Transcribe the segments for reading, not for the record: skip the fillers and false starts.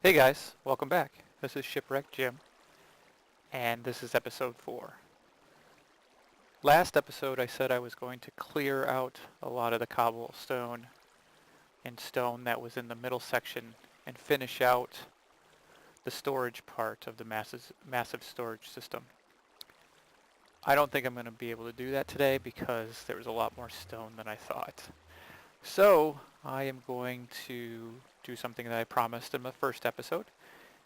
Hey guys, welcome back. This is Shiprekjim, and this is episode 4. Last episode I said I was going to clear out a lot of the cobblestone and stone that was in the middle section and finish out the storage part of the massive storage system. I don't think I'm going to be able to do that today because there was a lot more stone than I thought. So I am going to do something that I promised in my first episode,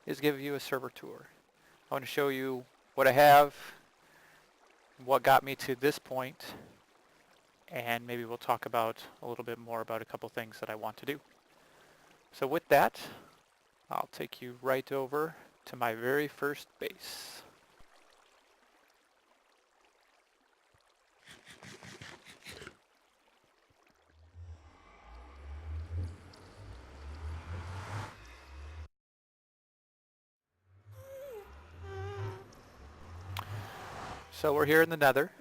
is give you a server tour. I want to show you what I have, what got me to this point, and maybe we'll talk about a little bit more about a couple things that I want to do. So with that, I'll take you right over to my very first base. So we're here in the Nether.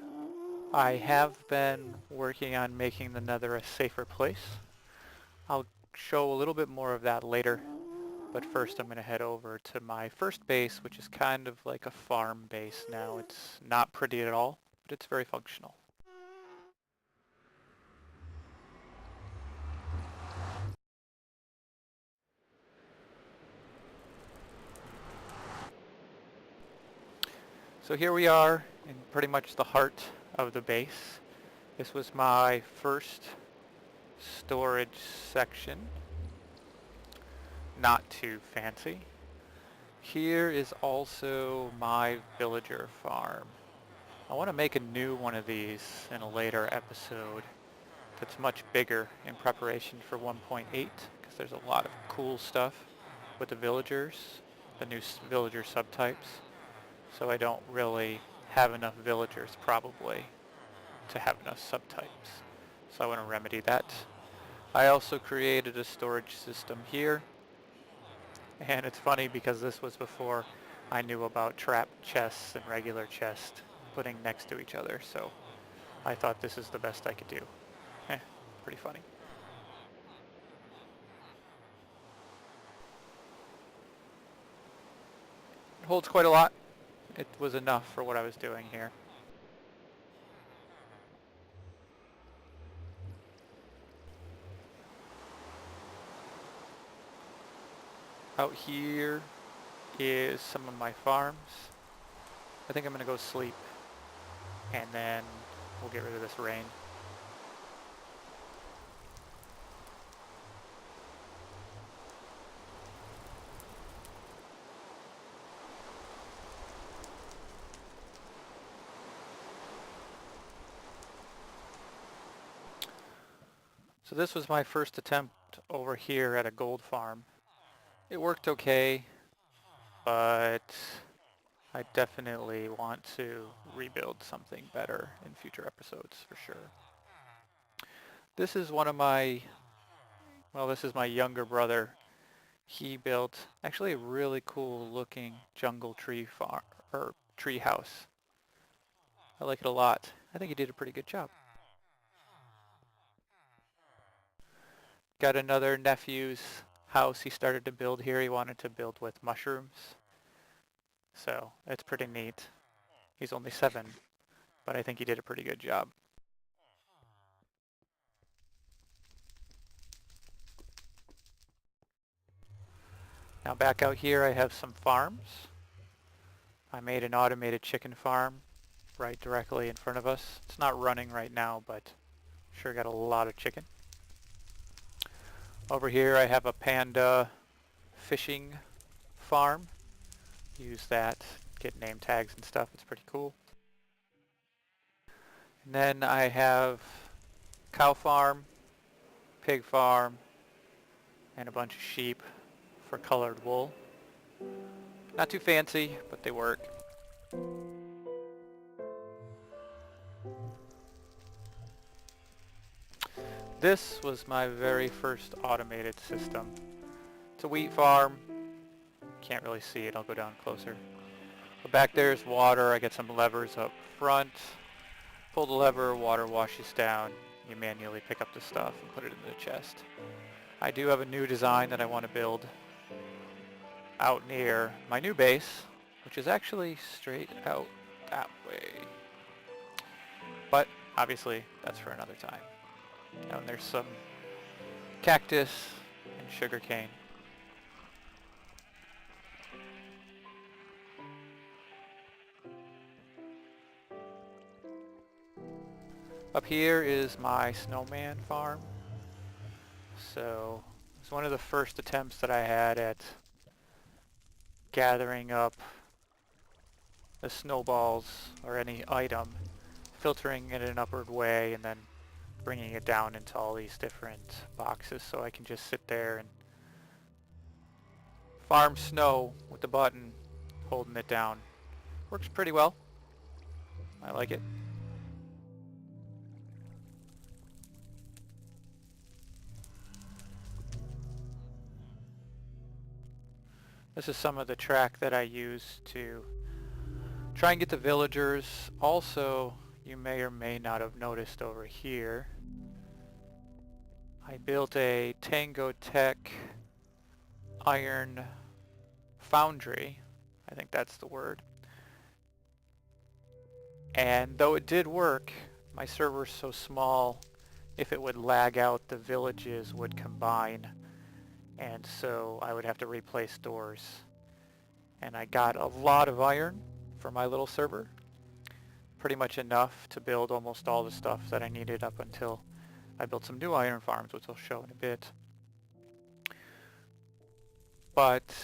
I have been working on making the Nether a safer place. I'll show a little bit more of that later, but first I'm going to head over to my first base, which is kind of like a farm base now. It's not pretty at all, but it's very functional. So here we are in pretty much the heart of the base. This was my first storage section. Not too fancy. Here is also my villager farm. I want to make a new one of these in a later episode that's much bigger in preparation for 1.8 because there's a lot of cool stuff with the villagers, the new villager subtypes. So I don't really have enough villagers probably to have enough subtypes. So I want to remedy that. I also created a storage system here. And it's funny because this was before I knew about trap chests and regular chests putting next to each other. So I thought this is the best I could do. Pretty funny. It holds quite a lot. It was enough for what I was doing here. Out here is some of my farms. I think I'm going to go sleep, and then we'll get rid of this rain. So this was my first attempt over here at a gold farm. It worked okay, but I definitely want to rebuild something better in future episodes for sure. This is one of my, well, this is my younger brother. He built actually a really cool looking jungle tree farm, or tree house. I like it a lot. I think he did a pretty good job. Got another nephew's house he started to build here. He wanted to build with mushrooms. So it's pretty neat. He's only 7, but I think he did a pretty good job. Now back out here I have some farms. I made an automated chicken farm right directly in front of us. It's not running right now, but sure got a lot of chicken. Over here I have a panda fishing farm. Use that, get name tags and stuff. It's pretty cool. And then I have cow farm, pig farm, and a bunch of sheep for colored wool. Not too fancy, but they work. This was my very first automated system. It's a wheat farm. Can't really see it, I'll go down closer. But back there is water. I get some levers up front. Pull the lever, water washes down. You manually pick up the stuff and put it in the chest. I do have a new design that I want to build. out near my new base, which is actually straight out that way. But obviously that's for another time. And there's some cactus and sugarcane. Up here is my snowman farm. So it's one of the first attempts that I had at gathering up the snowballs or any item, filtering it in an upward way, and then bringing it down into all these different boxes so I can just sit there and farm snow with the button holding it down. Works pretty well. I like it. This is some of the track that I use to try and get the villagers. Also, you may or may not have noticed over here, I built a Tango Tech iron foundry. I think that's the word. And though it did work, my server's so small, if it would lag out, the villages would combine. And so I would have to replace doors. And I got a lot of iron for my little server. Pretty much enough to build almost all the stuff that I needed up until I built some new iron farms, which I'll show in a bit. But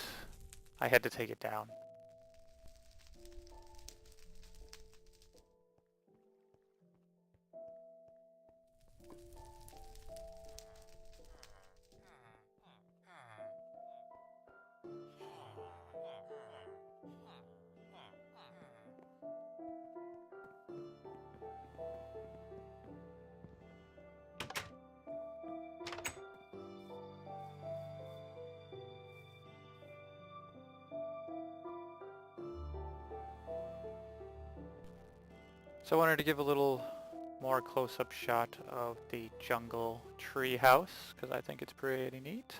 I had to take it down. So I wanted to give a little more close-up shot of the jungle tree house because I think it's pretty neat.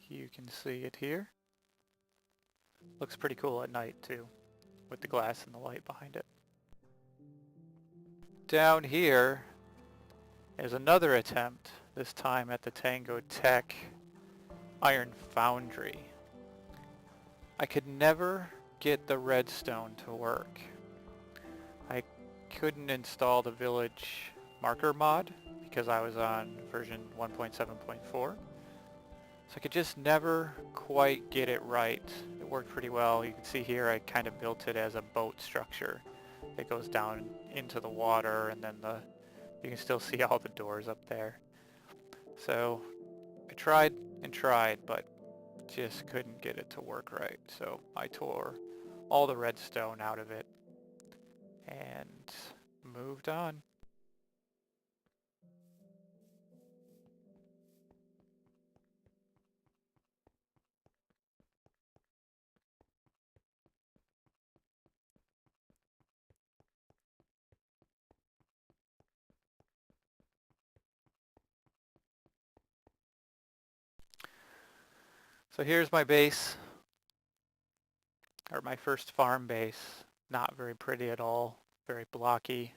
You can see it here. Looks pretty cool at night too, with the glass and the light behind it. Down here is another attempt, this time at the Tango Tech Iron Foundry. I could never get the redstone to work. I couldn't install the village marker mod because I was on version 1.7.4. So I could just never quite get it right. It worked pretty well. You can see here I kind of built it as a boat structure. It goes down into the water, and then you can still see all the doors up there. So I tried and tried, but just couldn't get it to work right. So I tore all the redstone out of it and moved on. So here's my base, or my first farm base. Not very pretty at all, very blocky,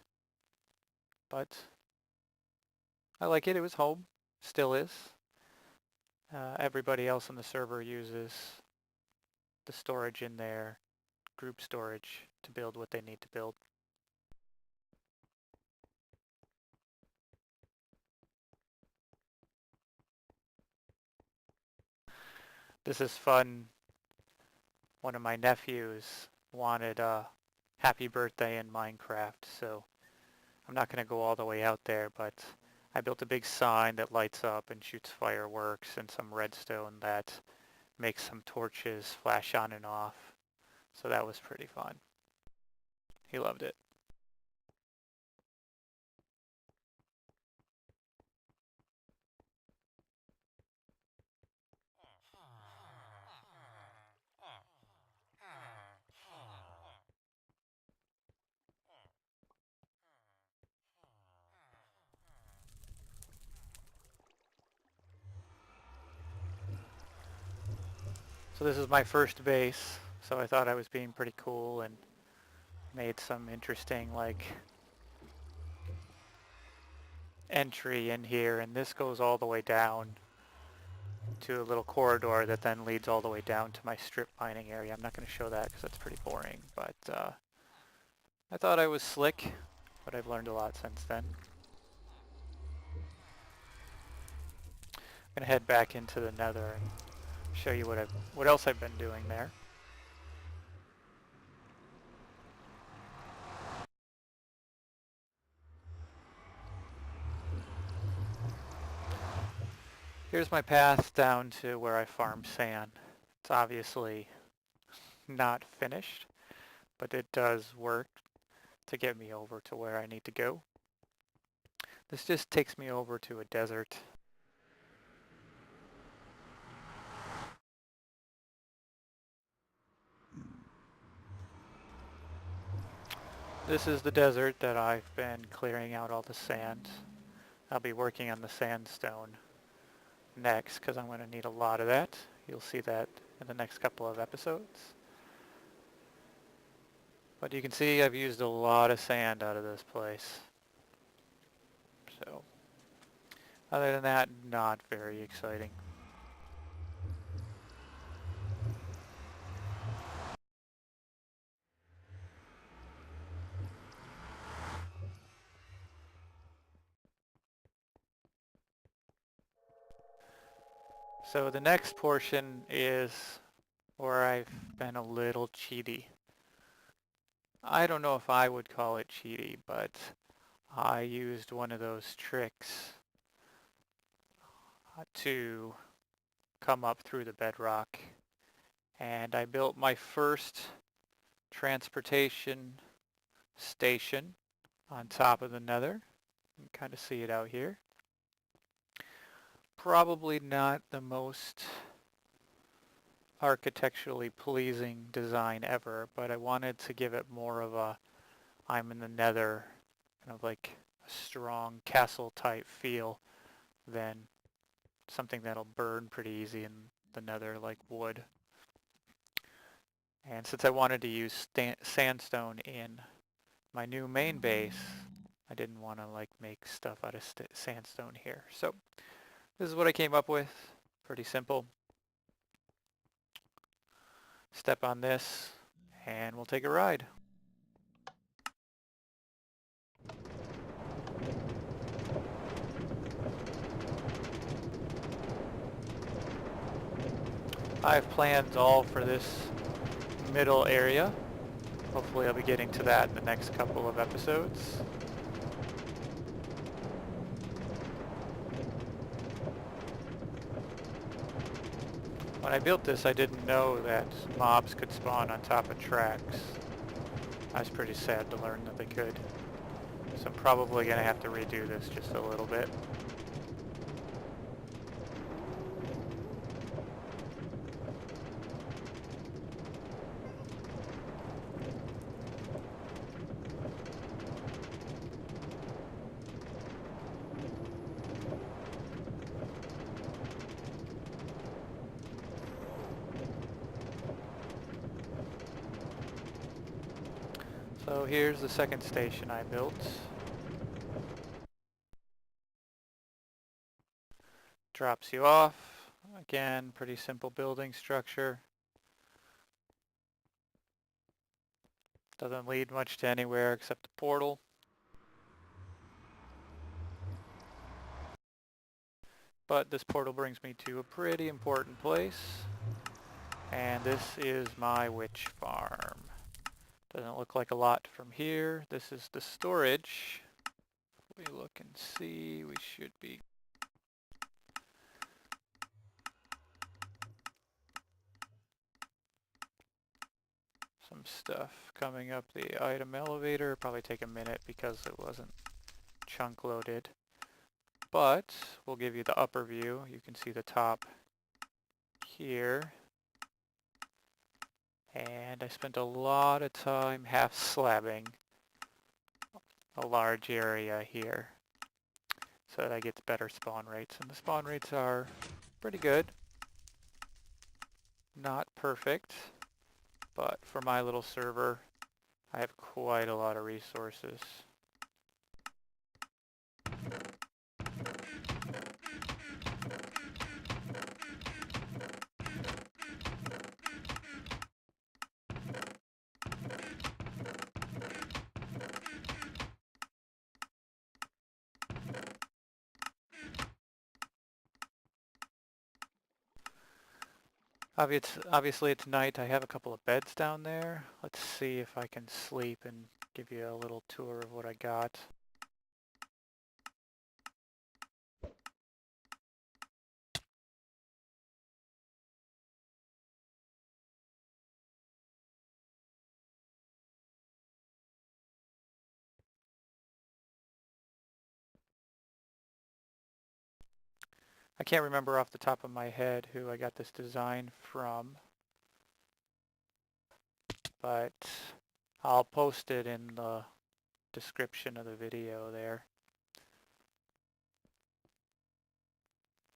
but I like it. It was home, still is. Everybody else on the server uses the storage in there, group storage, to build what they need to build. This is fun. One of my nephews wanted a happy birthday in Minecraft, so I'm not going to go all the way out there, but I built a big sign that lights up and shoots fireworks and some redstone that makes some torches flash on and off. So that was pretty fun. He loved it. So this is my first base, so I thought I was being pretty cool and made some interesting like entry in here, and this goes all the way down to a little corridor that then leads all the way down to my strip mining area. I'm not going to show that because that's pretty boring, but I thought I was slick, but I've learned a lot since then. I'm going to head back into the nether and show you what else I've been doing there. Here's my path down to where I farm sand. It's obviously not finished, but it does work to get me over to where I need to go. This just takes me over to a desert. This is the desert that I've been clearing out all the sand. I'll be working on the sandstone next because I'm going to need a lot of that. You'll see that in the next couple of episodes. But you can see I've used a lot of sand out of this place. So, other than that, not very exciting. So the next portion is where I've been a little cheaty. I don't know if I would call it cheaty, but I used one of those tricks to come up through the bedrock, and I built my first transportation station on top of the nether. You can kind of see it out here. Probably not the most architecturally pleasing design ever, but I wanted to give it more of a I'm in the nether, kind of like a strong castle type feel than something that'll burn pretty easy in the nether like wood. And since I wanted to use sandstone in my new main base, I didn't want to like make stuff out of sandstone here. So this is what I came up with. Pretty simple. Step on this and we'll take a ride. I have plans all for this middle area. Hopefully I'll be getting to that in the next couple of episodes. When I built this, I didn't know that mobs could spawn on top of tracks. I was pretty sad to learn that they could. So I'm probably going to have to redo this just a little bit. So here's the second station I built. Drops you off. Again, pretty simple building structure. Doesn't lead much to anywhere except the portal. But this portal brings me to a pretty important place. And this is my witch farm. Doesn't look like a lot from here. This is the storage. If we look and see, we should be some stuff coming up the item elevator. Probably take a minute because it wasn't chunk loaded. But we'll give you the upper view. You can see the top here. And I spent a lot of time half slabbing a large area here so that I get better spawn rates. And the spawn rates are pretty good. Not perfect, but for my little server, I have quite a lot of resources. Obviously it's night. I have a couple of beds down there. Let's see if I can sleep and give you a little tour of what I got. I can't remember off the top of my head who I got this design from, but I'll post it in the description of the video there.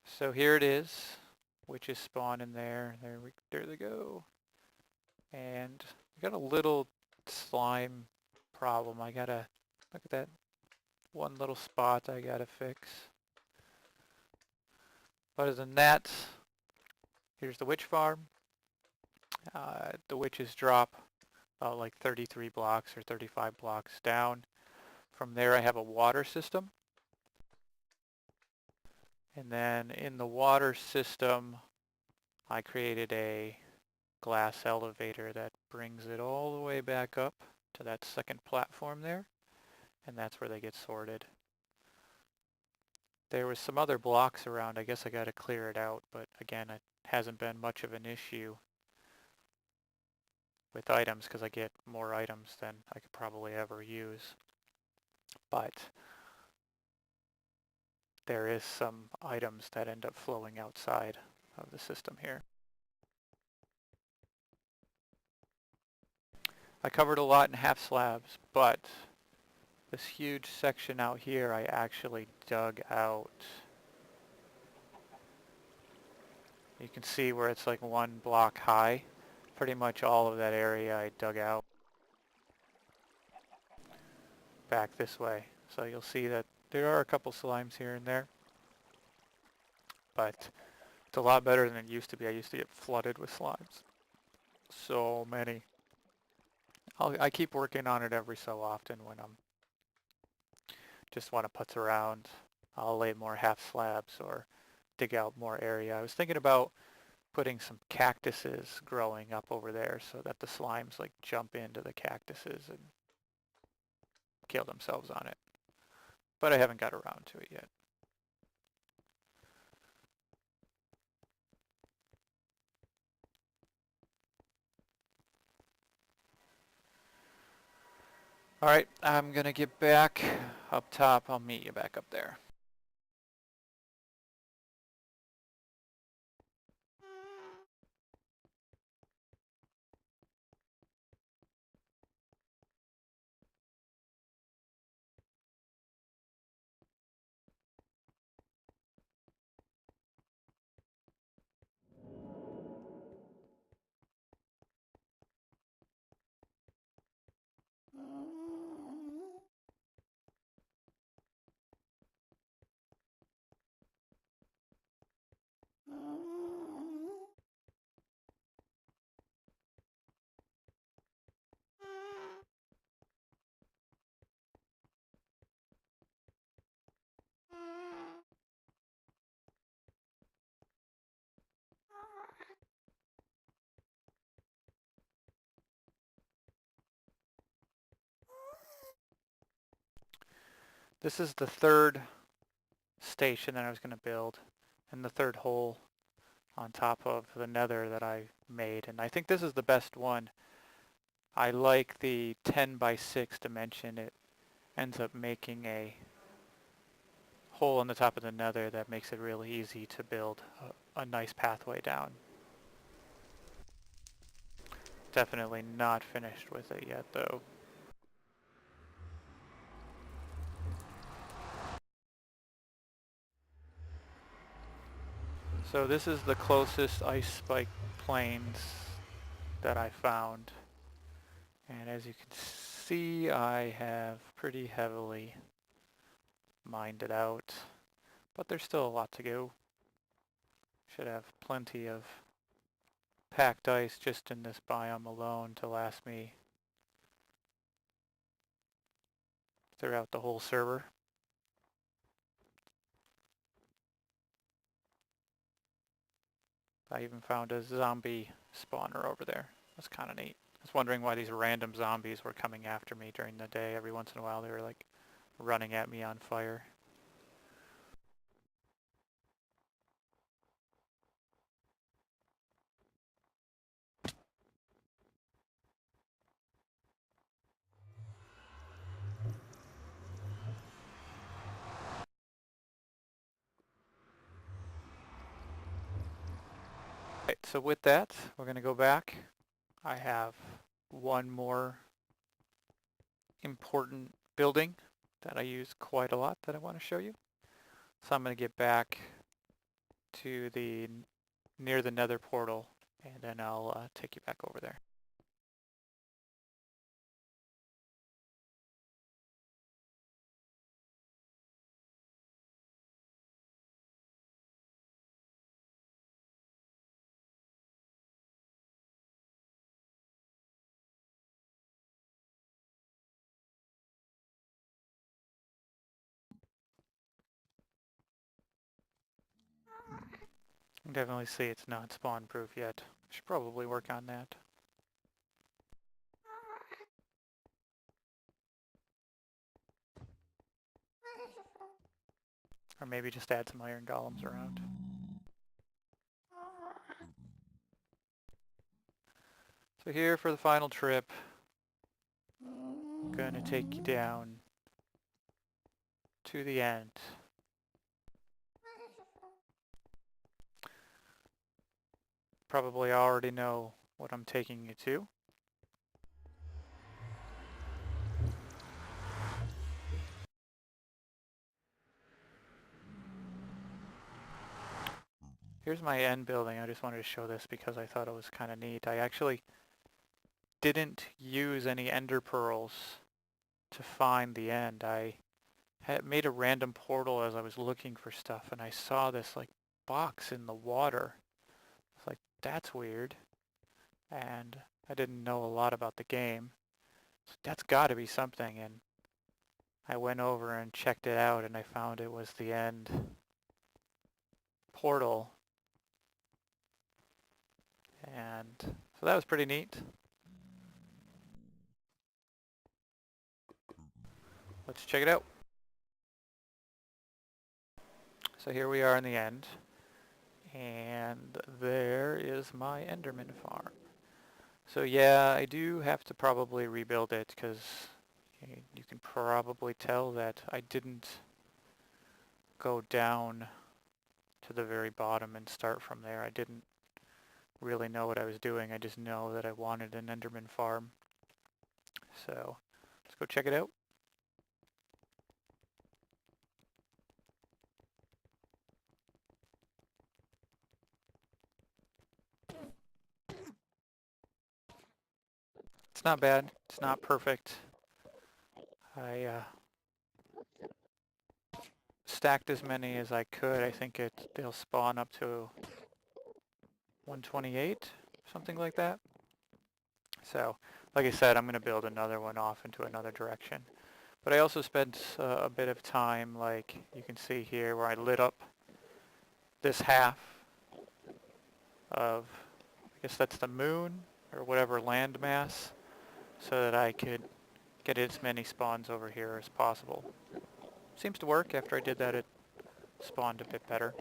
So here it is, witches spawn in there. There they go. And I got a little slime problem. I gotta look at that one little spot I gotta fix. Other than that, here's the witch farm. The witches drop about like 33 blocks or 35 blocks down. From there I have a water system. And then in the water system, I created a glass elevator that brings it all the way back up to that second platform there. And that's where they get sorted. There was some other blocks around. I guess I got to clear it out, but again, it hasn't been much of an issue with items because I get more items than I could probably ever use. But there is some items that end up flowing outside of the system here. I covered a lot in half slabs, but this huge section out here I actually dug out. You can see where it's like one block high. Pretty much all of that area I dug out back this way. So you'll see that there are a couple slimes here and there, but it's a lot better than it used to be. I used to get flooded with slimes. So many. I keep working on it every so often when I'm just want to putz around. I'll lay more half slabs or dig out more area. I was thinking about putting some cactuses growing up over there so that the slimes like jump into the cactuses and kill themselves on it. But I haven't got around to it yet. Alright, I'm gonna get back up top. I'll meet you back up there. This is the third station that I was going to build, and the third hole on top of the nether that I made, and I think this is the best one. I like the 10 by 6 dimension. It ends up making a hole in the top of the nether that makes it really easy to build a nice pathway down. Definitely not finished with it yet though. So this is the closest ice spike plains that I found. And as you can see, I have pretty heavily mined it out, but there's still a lot to go. Should have plenty of packed ice just in this biome alone to last me throughout the whole server. I even found a zombie spawner over there. That's kind of neat. I was wondering why these random zombies were coming after me during the day. Every once in a while they were like running at me on fire. Right, so with that, we're going to go back. I have one more important building that I use quite a lot that I want to show you. So I'm going to get back to the near the nether portal, and then I'll take you back over there. You can definitely see it's not spawn proof yet. Should probably work on that. Or maybe just add some iron golems around. So here for the final trip, I'm going to take you down to the end. Probably already know what I'm taking you to. Here's my end building. I just wanted to show this because I thought it was kind of neat. I actually didn't use any ender pearls to find the end. I had made a random portal as I was looking for stuff, and I saw this like box in the water. It's like, that's weird. And I didn't know a lot about the game. So that's got to be something. And I went over and checked it out, and I found it was the end portal. And so that was pretty neat. Let's check it out. So here we are in the end. And there is my Enderman farm. So yeah, I do have to probably rebuild it because you can probably tell that I didn't go down to the very bottom and start from there. I didn't really know what I was doing. I just know that I wanted an Enderman farm. So let's go check it out. It's not bad. It's not perfect. I stacked as many as I could. I think they'll spawn up to 128, something like that. So, like I said, I'm going to build another one off into another direction. But I also spent a bit of time, like you can see here, where I lit up this half of, I guess that's the moon, or whatever landmass, so that I could get as many spawns over here as possible. Seems to work. After I did that, it spawned a bit better.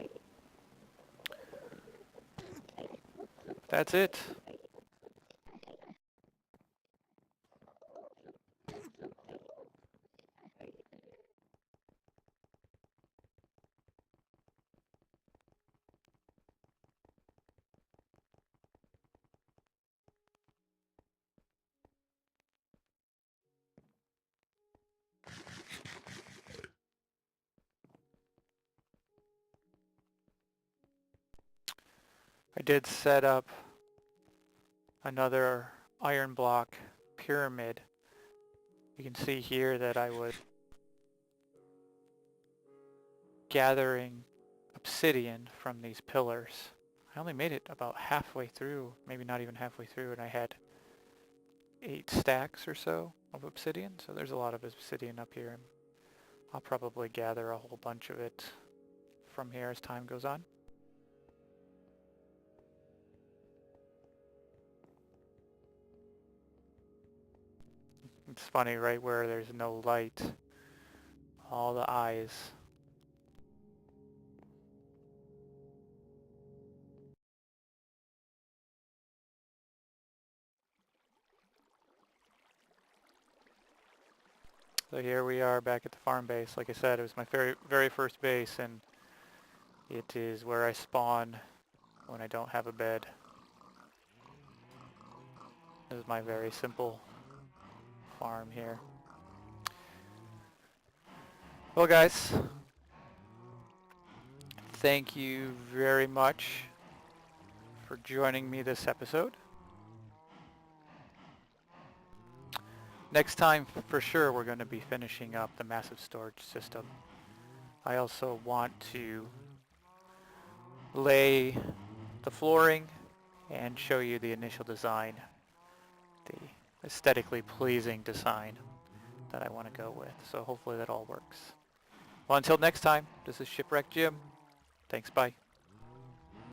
That's it. I did set up another iron block pyramid. You can see here that I was gathering obsidian from these pillars. I only made it about halfway through, maybe not even halfway through, and I had 8 stacks or so of obsidian. So there's a lot of obsidian up here. I'll probably gather a whole bunch of it from here as time goes on. It's funny, right where there's no light, all the eyes. So here we are back at the farm base. Like I said, it was my very first base, and it is where I spawn when I don't have a bed. This is my very simple farm here. Well guys, thank you very much for joining me this episode. Next time, for sure, we're going to be finishing up the massive storage system. I also want to lay the flooring and show you the initial design, the aesthetically pleasing design that I want to go with. So hopefully that all works. Well, until next time, this is Shiprekjim. Thanks, bye.